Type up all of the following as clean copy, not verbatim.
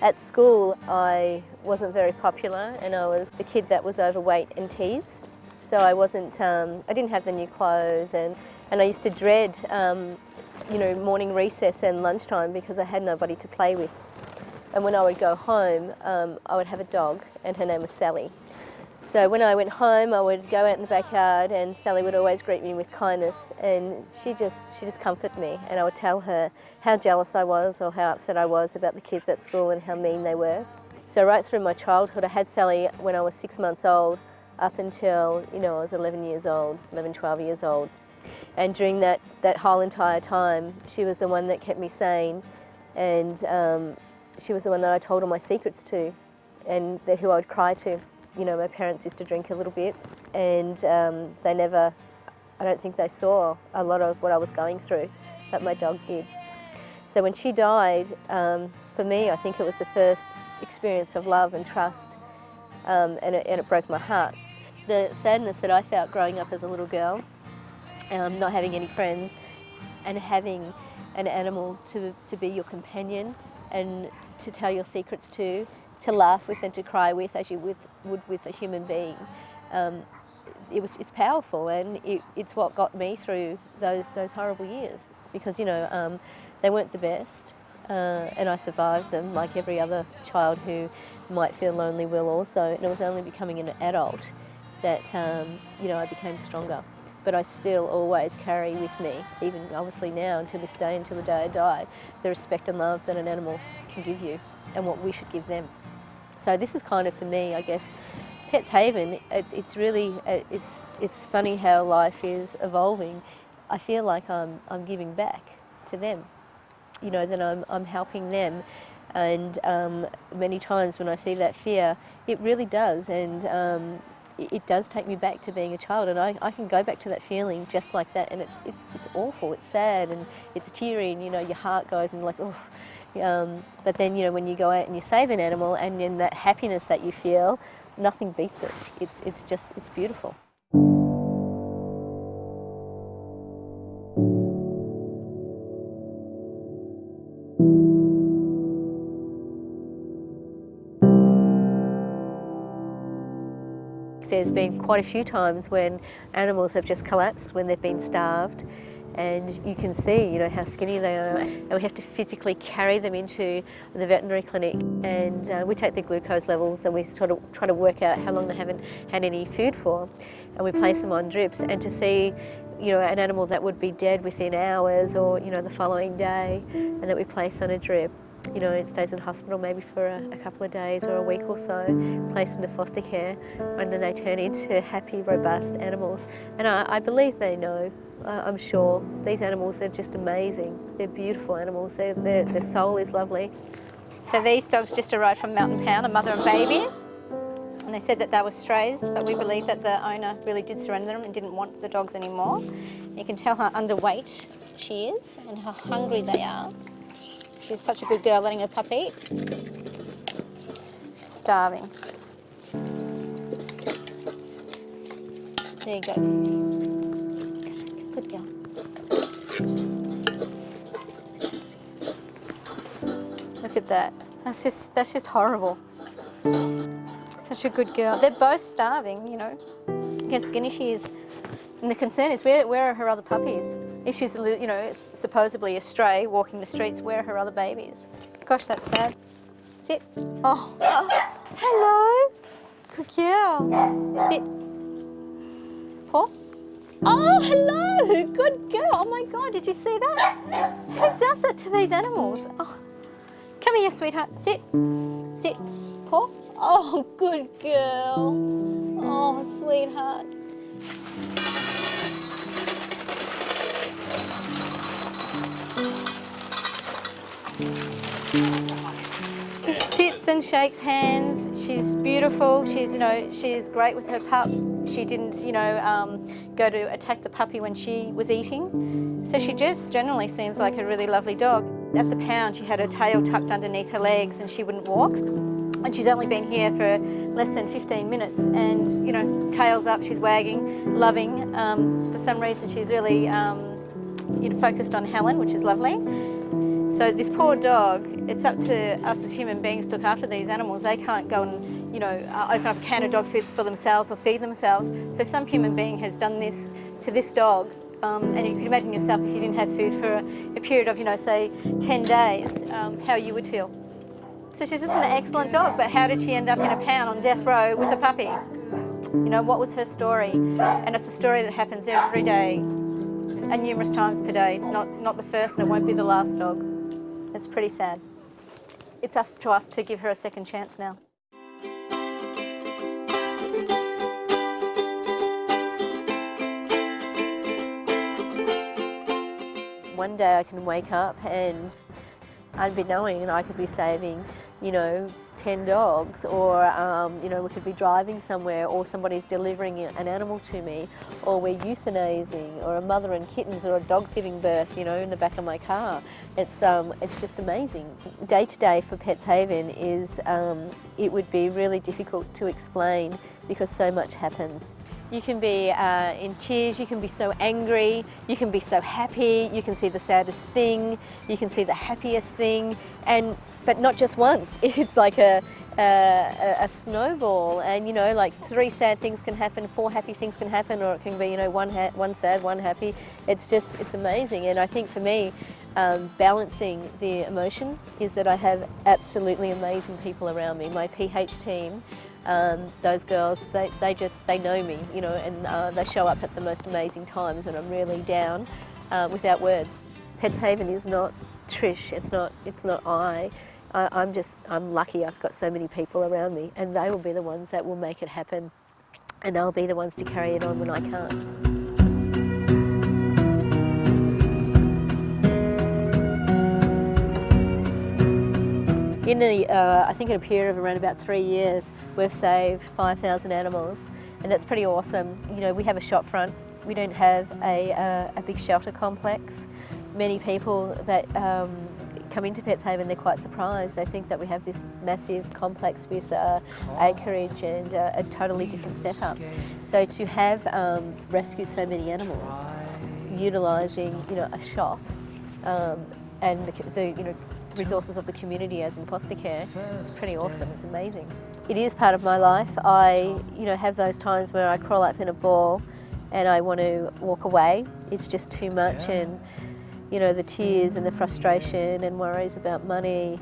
At school, I wasn't very popular, and I was the kid that was overweight and teased. So I wasn't, I didn't have the new clothes, and I used to dread, morning recess and lunchtime because I had nobody to play with. And when I would go home, I would have a dog, and her name was Sally. So when I went home, I would go out in the backyard, and Sally would always greet me with kindness, and she just comforted me. And I would tell her how jealous I was or how upset I was about the kids at school and how mean they were. So right through my childhood, I had Sally when I was 6 months old, up until I was 11 years old, 11, 12 years old. And during that whole entire time, she was the one that kept me sane, and she was the one that I told all my secrets to, and who I would cry to. My parents used to drink a little bit, and they never, I don't think they saw a lot of what I was going through, but my dog did. So when she died, for me, I think it was the first experience of love and trust, and it broke my heart. The sadness that I felt growing up as a little girl, not having any friends, and having an animal to be your companion and to tell your secrets to laugh with and to cry with as you would with a human being. It's powerful, and it's what got me through those horrible years, because they weren't the best, and I survived them like every other child who might feel lonely will also. And it was only becoming an adult that I became stronger. But I still always carry with me, even obviously now and to this day, until the day I die, the respect and love that an animal can give you and what we should give them. So this is kind of, for me, I guess, Pets Haven. It's really it's funny how life is evolving. I feel like I'm giving back to them, that I'm helping them, and many times when I see that fear, it really does, and it does take me back to being a child, and I can go back to that feeling just like that, and it's awful, it's sad, and it's teary, and your heart goes and like, oh. But then when you go out and you save an animal, and then that happiness that you feel, nothing beats it. It's beautiful. There's been quite a few times when animals have just collapsed, when they've been starved, and you can see, how skinny they are, and we have to physically carry them into the veterinary clinic, and we take their glucose levels, and we sort of try to work out how long they haven't had any food for, and we place them on drips, and to see an animal that would be dead within hours or the following day, and that we place on a drip. It stays in hospital maybe for a couple of days or a week or so, placed into foster care, and then they turn into happy, robust animals. And I believe they know, I'm sure. These animals, they're just amazing. They're beautiful animals. Their soul is lovely. So these dogs just arrived from Mountain Pound, a mother and baby. And they said that they were strays, but we believe that the owner really did surrender them and didn't want the dogs anymore. You can tell how underweight she is and how hungry they are. She's such a good girl, letting her pup eat. She's starving. There you go. Good girl. Look at that. That's just horrible. Such a good girl. They're both starving, Look how skinny she is. And the concern is, where are her other puppies? If she's, supposedly a stray walking the streets, where are her other babies? Gosh, that's sad. Sit. Oh, hello. Good girl. Sit. Paw. Oh, hello. Good girl. Oh my God, did you see that? Who does that to these animals? Oh, come here, sweetheart. Sit. Sit. Paw. Oh, good girl. Oh, sweetheart. Sits and shakes hands. She's beautiful. She's great with her pup. She didn't, go to attack the puppy when she was eating. So she just generally seems like a really lovely dog. At the pound, she had her tail tucked underneath her legs and she wouldn't walk. And she's only been here for less than 15 minutes, and tail's up, she's wagging, loving. For some reason, she's really focused on Helen, which is lovely. So this poor dog it's up to us as human beings to look after these animals. They can't go and, you know, open up a can of dog food for themselves or feed themselves. So some human being has done this to this dog. And you can imagine yourself if you didn't have food for a period of, you know, say 10 days, how you would feel. So she's just an excellent dog, but how did she end up in a pound on death row with a puppy? You know, what was her story? And it's a story that happens every day and numerous times per day. It's not the first and it won't be the last dog. It's pretty sad. It's up to us to give her a second chance now. One day I can wake up and unbeknown I could be saving, you know, 10 dogs, or you know, we could be driving somewhere, or somebody's delivering an animal to me, or we're euthanizing, or a mother and kittens, or a dog's giving birth, you know, in the back of my car. It's just amazing. Day to day for Pets Haven is, it would be really difficult to explain because so much happens. You can be in tears, you can be so angry, you can be so happy, you can see the saddest thing, you can see the happiest thing, but not just once. It's like a snowball, and you know, like 3 sad things can happen, 4 happy things can happen, or it can be, you know, one sad, one happy. It's amazing. And I think for me, balancing the emotion is that I have absolutely amazing people around me. My PH team, those girls, they know me, you know, and they show up at the most amazing times when I'm really down, without words. Pets Haven is not Trish, it's not I'm lucky I've got so many people around me, and they will be the ones that will make it happen, and they'll be the ones to carry it on when I can't. I think in a period of around about 3 years, we've saved 5,000 animals, and that's pretty awesome. You know, we have a shop front. We don't have a big shelter complex. Many people that come into Pets Haven, they're quite surprised. They think that we have this massive complex with acreage and a totally different setup. So to have rescued so many animals, utilising, you know, a shop and the you know, resources of the community as in foster care, it's pretty awesome. It's amazing. It is part of my life. I, you know, have those times where I crawl up in a ball and I want to walk away. It's just too much, and you know, the tears and the frustration and worries about money,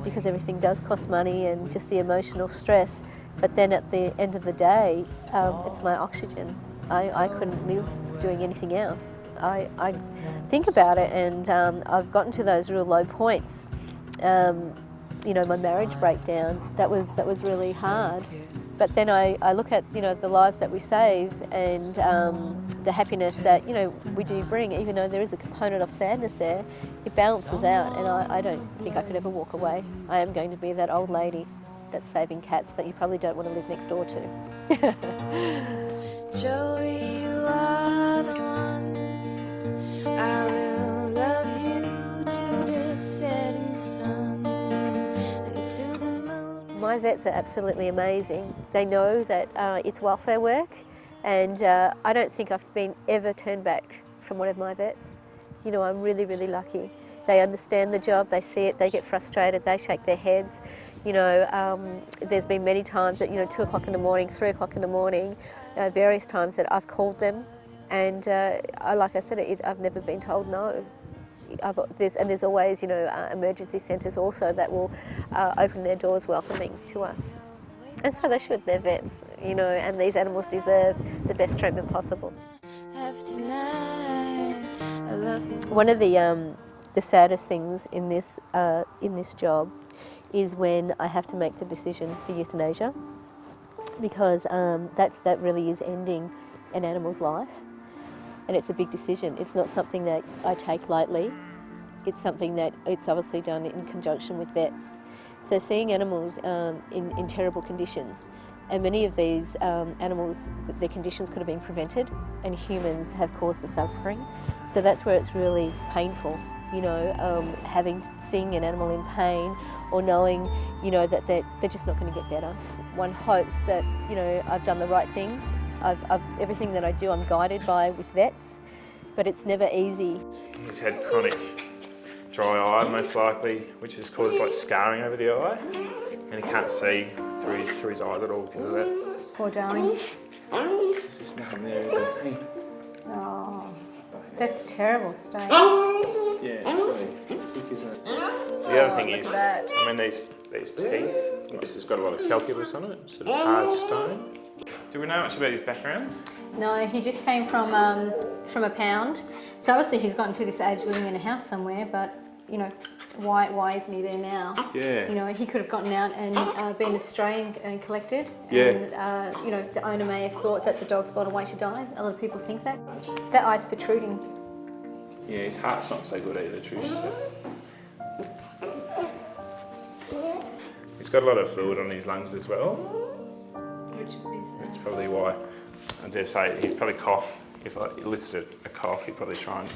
because everything does cost money, and just the emotional stress. But then at the end of the day, it's my oxygen. I couldn't live doing anything else. I think about it, and I've gotten to those real low points. You know, my marriage breakdown, that was really hard. But then I look at, you know, the lives that we save, and the happiness that, you know, we do bring, even though there is a component of sadness there, it balances out, and I don't think I could ever walk away. I am going to be that old lady that's saving cats that you probably don't want to live next door to. Joey, you are the one. I will love you to the setting sun and to the moon. My vets are absolutely amazing. They know that it's welfare work, and I don't think I've been ever turned back from one of my vets. You know, I'm really, really lucky. They understand the job, they see it, they get frustrated, they shake their heads. You know, there's been many times that, you know, 2 o'clock in the morning, 3 o'clock in the morning, various times that I've called them, and like I said, I've never been told no. There's always, you know, emergency centres also that will open their doors welcoming to us. And so they should, they're vets, you know, and these animals deserve the best treatment possible. One of the saddest things in this job is when I have to make the decision for euthanasia, because that really is ending an animal's life, and it's a big decision. It's not something that I take lightly. It's something that it's obviously done in conjunction with vets. So seeing animals in terrible conditions, and many of these animals, their conditions could have been prevented, and humans have caused the suffering. So that's where it's really painful, you know, seeing an animal in pain, or knowing, you know, that they're just not going to get better. One hopes that, you know, I've done the right thing. Everything that I do, I'm guided by with vets, but it's never easy. He's had chronic dry eye most likely, which has caused like scarring over the eye, and he can't see through his eyes at all because of that. Poor darling. There's just nothing there, is there? Hey. Oh, that's a terrible state. Yeah, it's really thick, isn't it? The other thing look is, at that. I mean, these teeth, this has got a lot of calculus on it, sort of hard stone. Do we know much about his background? No, he just came from a pound. So obviously he's gotten to this age living in a house somewhere, but you know, why isn't he there now? Yeah. You know, he could have gotten out and been Australian and collected. Yeah. And, you know, the owner may have thought that the dog's got away to die. A lot of people think that. That eye's protruding. Yeah, his heart's not so good either, truth. He's got a lot of fluid on his lungs as well. That's probably why. I dare say he'd probably cough. If I elicited a cough, he'd probably try and,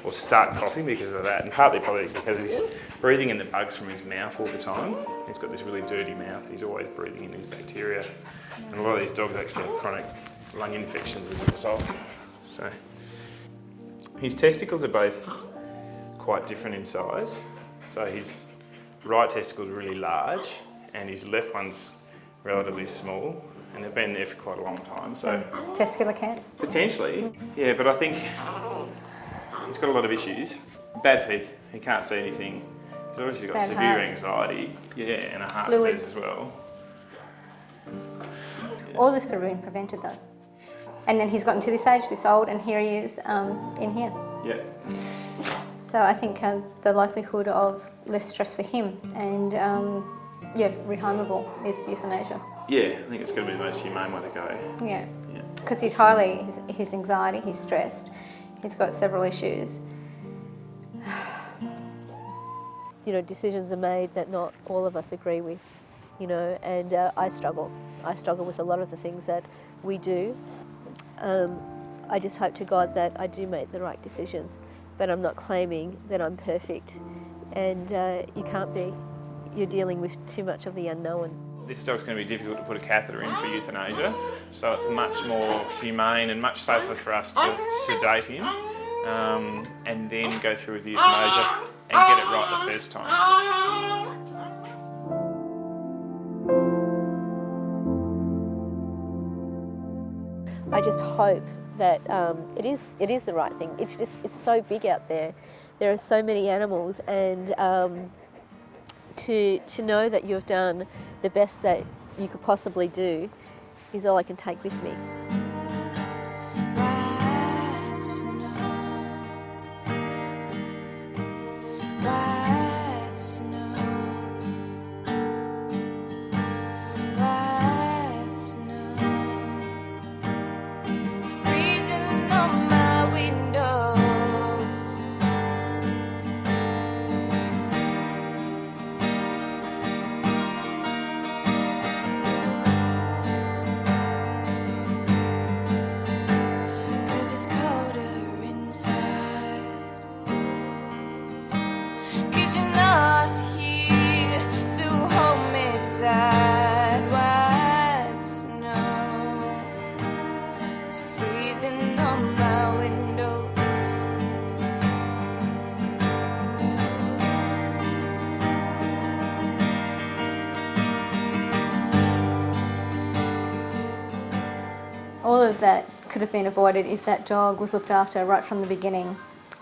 or start coughing because of that. And partly probably because he's breathing in the bugs from his mouth all the time. He's got this really dirty mouth. He's always breathing in these bacteria. And a lot of these dogs actually have chronic lung infections as a result. So his testicles are both quite different in size. So his right testicle's really large and his left one's relatively small. And they've been there for quite a long time, so Testicular cancer. potentially, yeah. But I think he's got a lot of issues. Bad teeth. He can't see anything. He's obviously got Bad severe heart. anxiety, yeah, and a heart Fluid. disease as well. All this could have been prevented though. And then he's gotten to this age, this old, and here he is in here. Yeah, So I think the likelihood of less stress for him and rehomable is euthanasia. yeah. I think it's going to be the most humane way to go. Yeah, Yeah, because his anxiety, he's stressed, he's got several issues. You know, decisions are made that not all of us agree with, you know, and I struggle. I struggle with a lot of the things that we do. I just hope to God that I do make the right decisions, but I'm not claiming that I'm perfect, and you can't be. You're dealing with too much of the unknown. this dog's going to be difficult to put a catheter in for euthanasia, so it's much more humane and much safer for us to sedate him and then go through with the euthanasia and get it right the first time. I just hope that it is the right thing. It's so big out there. There are so many animals, and to know that you've done the best that you could possibly do is all I can take with me. White snow, white snow, white snow. It's freezing on my windows. Cause it's colder inside. Cause you're not here to hold me tight. White snow is freezing on my windows. All of that could have been avoided if that dog was looked after right from the beginning.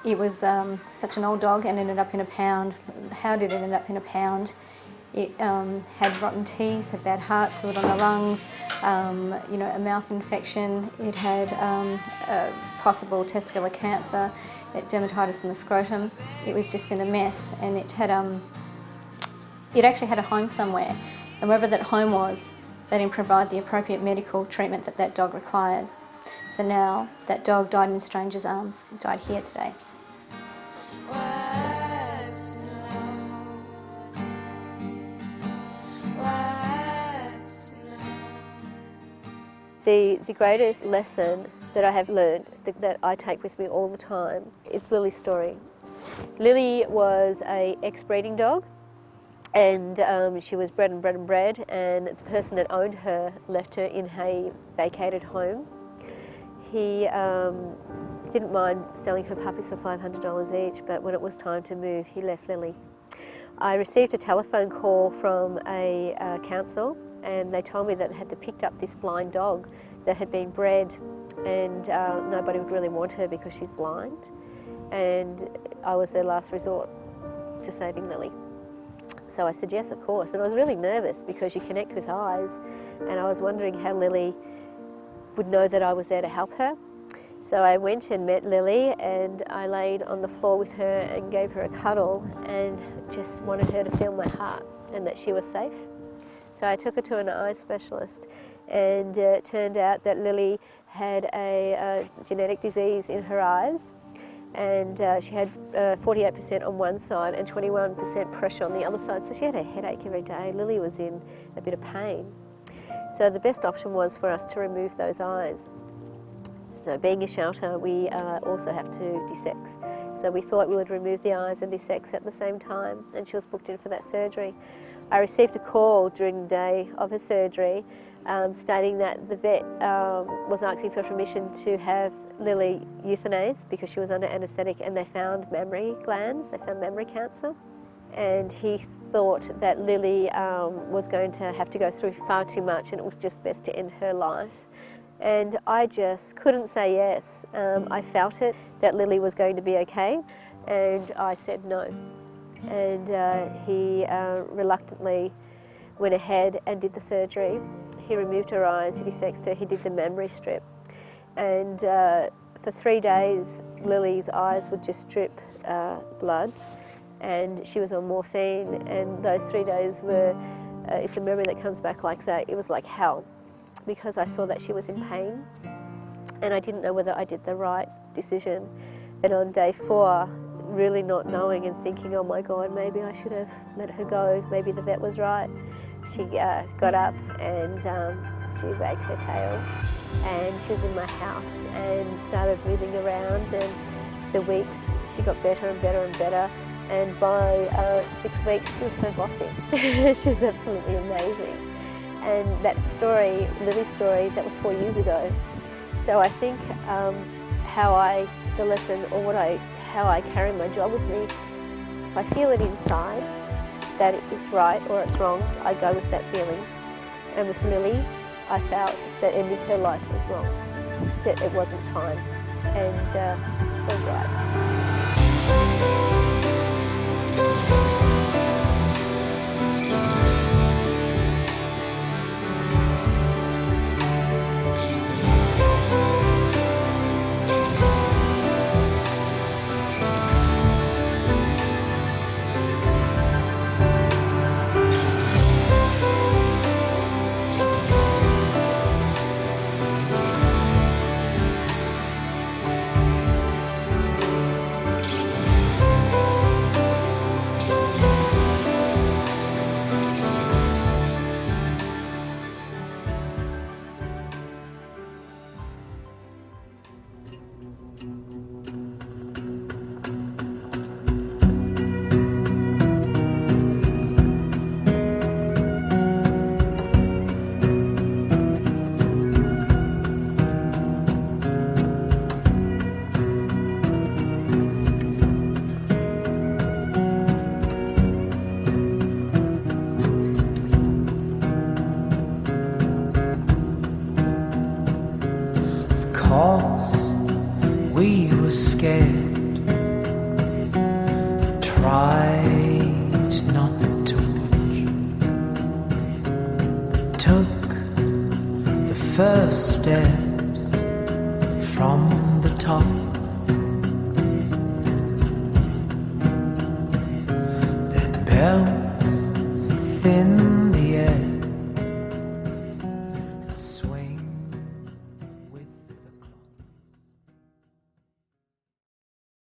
It was such an old dog and ended up in a pound. How did it end up in a pound? It had rotten teeth, a bad heart, fluid on the lungs, a mouth infection. It had a possible testicular cancer, dermatitis in the scrotum. It was just in a mess, and it had it actually had a home somewhere, and wherever that home was, they didn't provide the appropriate medical treatment that that dog required. So now that dog died in strangers' arms. It died here today. White snow, white snow. The greatest lesson that I have learned, that I take with me all the time, it's Lily's story. Lily was an ex-breeding dog, and she was bred, and the person that owned her left her in a vacated home. He didn't mind selling her puppies for $500 each, but when it was time to move, he left Lily. I received a telephone call from a council, and they told me that they had picked up this blind dog that had been bred, and nobody would really want her because she's blind, and I was their last resort to saving Lily. So I said yes, of course, and I was really nervous because you connect with eyes, and I was wondering how Lily would know that I was there to help her. So I went and met Lily, and I laid on the floor with her and gave her a cuddle and just wanted her to feel my heart and that she was safe. So I took her to an eye specialist, and it turned out that Lily had a genetic disease in her eyes, and she had 48% on one side and 21% pressure on the other side, so she had a headache every day. Lily was in a bit of pain. So the best option was for us to remove those eyes. So being a shelter, we also have to desex. So we thought we would remove the eyes and desex at the same time, and she was booked in for that surgery. I received a call during the day of her surgery stating that the vet was asking for permission to have Lily euthanized because she was under anaesthetic, and they found mammary glands, they found mammary cancer. And he thought that Lily was going to have to go through far too much, and it was just best to end her life. And I just couldn't say yes. I felt it, that Lily was going to be okay, and I said no. And he reluctantly went ahead and did the surgery. He removed her eyes, he desexed her, he did the mammary strip. And for 3 days, Lily's eyes would just drip blood, and she was on morphine, and those 3 days were, it's a memory that comes back like that, it was like hell, because I saw that she was in pain, and I didn't know whether I did the right decision. And on day 4, really not knowing and thinking, oh my God, maybe I should have let her go, maybe the vet was right, she got up and she wagged her tail, and she was in my house and started moving around, and the weeks she got better and better and better, and by 6 weeks she was so bossy. She was absolutely amazing. And that story, Lily's story, that was 4 years ago. So I think the lesson, or how I carry my job with me, if I feel it inside that it's right or it's wrong, I go with that feeling. And with Lily, I felt that ending her life was wrong, that it wasn't time, and it was right. We were scared, tried not to watch, took the first steps from the top.